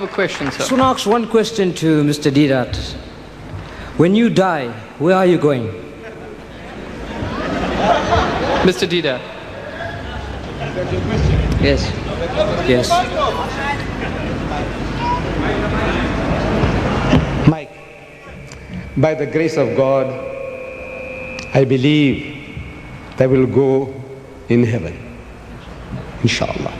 have a question, sir. I just want to ask one question to Mr. Deedat. When you die, where are you going? Mr. Deedat. Yes. Yes. Mike, by the grace of God, I believe that will go in heaven, inshallah.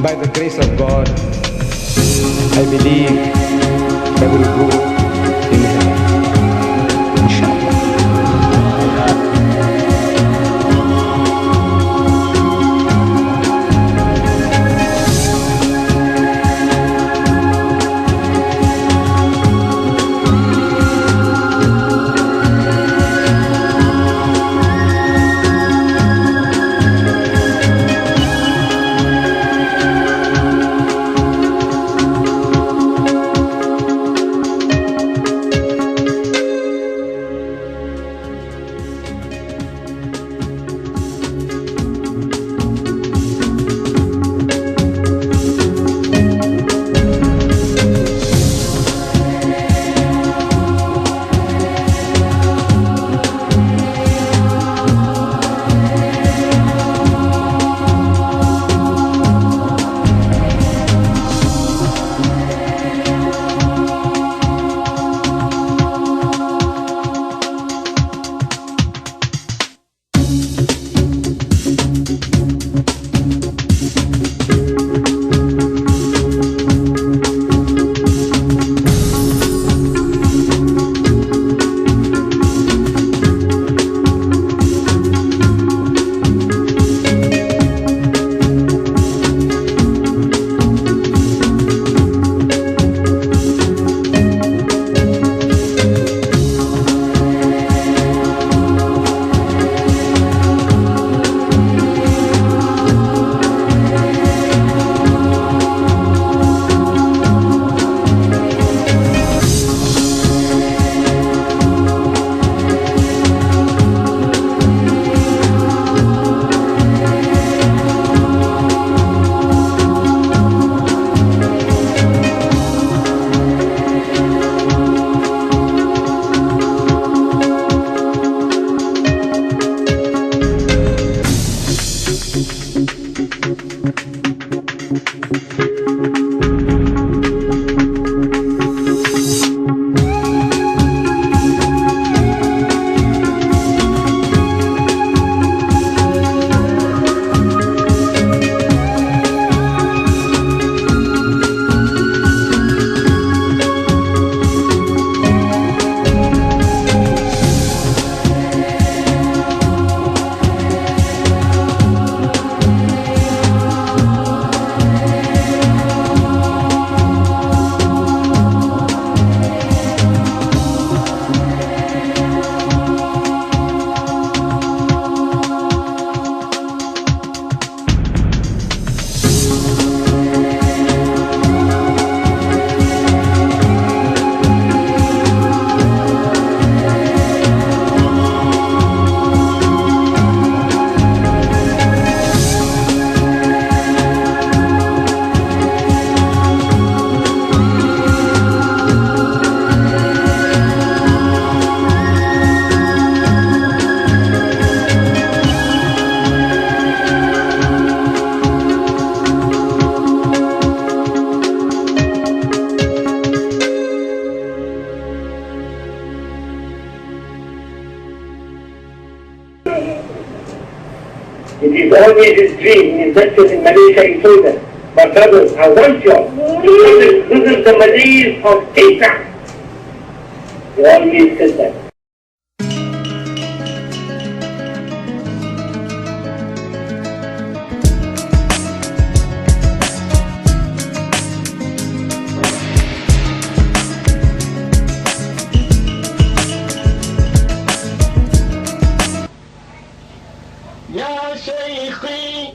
By the grace of God, I believe I will go in heaven, inshallah. It is always his dream. He invested in Malaysia, he told them, but brothers, I want you to visit the Malays of Asia. He always said that. يا شيخي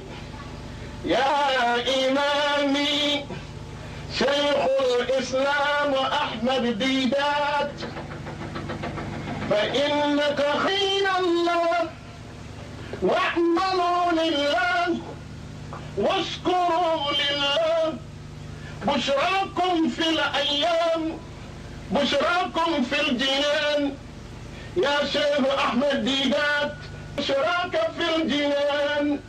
يا إمامي شيخ الإسلام أحمد ديدات، فإنك خير الله واعملوا لله واشكروا لله. بشراكم في الأيام بشراكم في الجنان يا شيخ أحمد ديدات، بشراك في الجنان.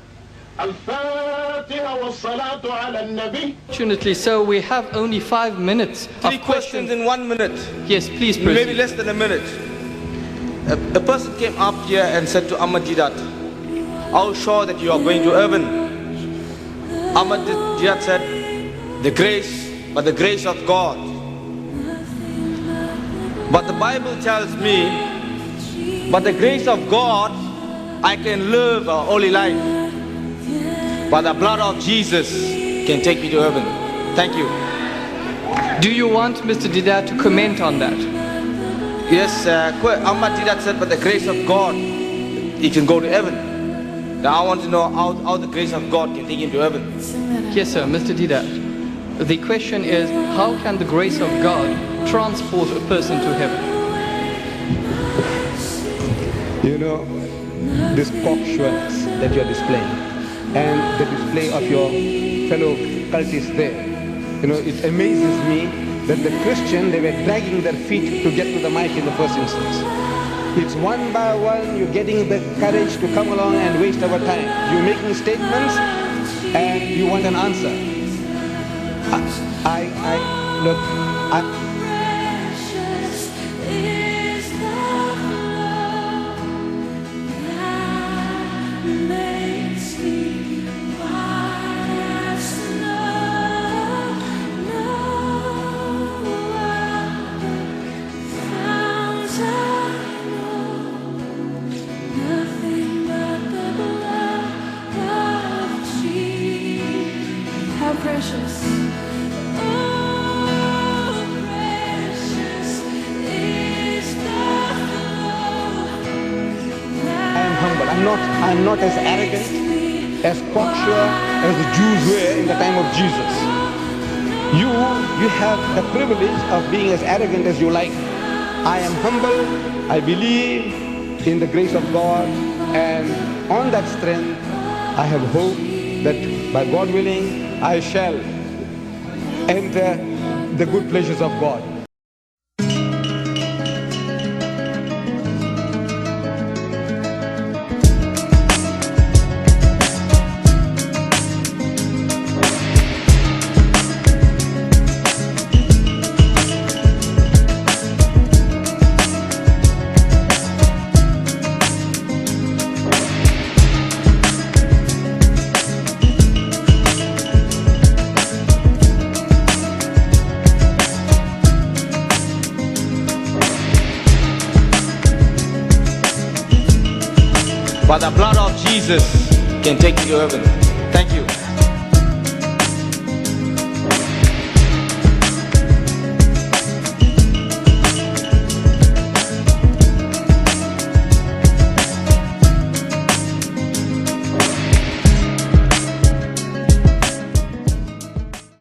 الفاتحة والصلاة على النبي. Fortunately, so we have only 5 minutes Three of questions in 1 minute. Yes, please Maybe proceed. less than a minute. A person came up here and said to Ahmad Deedat, "How sure that you are going to heaven?" Ahmad Deedat said, "The grace, but the grace of God. But the Bible tells me, but the grace of God, I can live a holy life. But the blood of Jesus can take me to heaven." Thank you. Do you want Mr. Deedat to comment on that? Yes, Ahmad Deedat said, but the grace of God, he can go to heaven. Now I want to know how the grace of God can take him to heaven. Yes, sir, Mr. Deedat. The question is, how can the grace of God transport a person to heaven? You know, this cocksureness that you are displaying and the display of your fellow cultists there, you know, it amazes me that the Christian, they were dragging their feet to get to the mic in the first instance. It's one by one, you're getting the courage to come along and waste our time. You're making statements and you want an answer. Look, precious, oh, precious is the love. I am humble. I'm not as arrogant, as cocksure as the Jews were in the time of Jesus. You have the privilege of being as arrogant as you like. I am humble. I believe in the grace of God, and on that strength, I have hope that by God willing, I shall enter the good pleasures of God. But the blood of Jesus can take you to heaven. Thank you.